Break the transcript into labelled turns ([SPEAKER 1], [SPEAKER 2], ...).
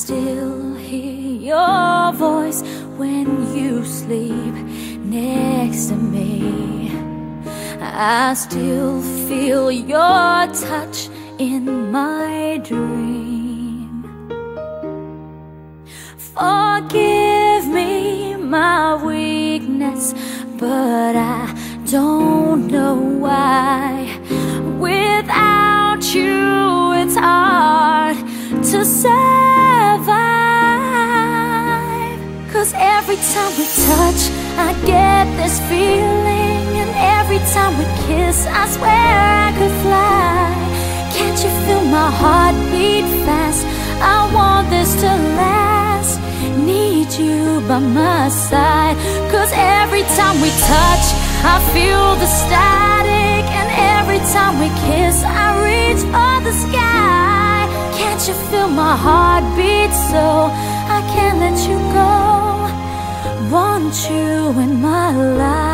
[SPEAKER 1] still hear your voice when you sleep next to me. I still feel your touch in my dream. Forgive me my weakness, but I don't know why. Without you, it's hard to survive. 'Cause every time we touch, I get this feeling, and every time we kiss, I swear I could fly. Can't you feel my heart beat fast? I want this to last. Need you by my side. 'Cause every time we touch, I feel the static, and every time we kiss, I reach for the sky. Can't you feel my heart beat so I can't let you go? Want you in my life.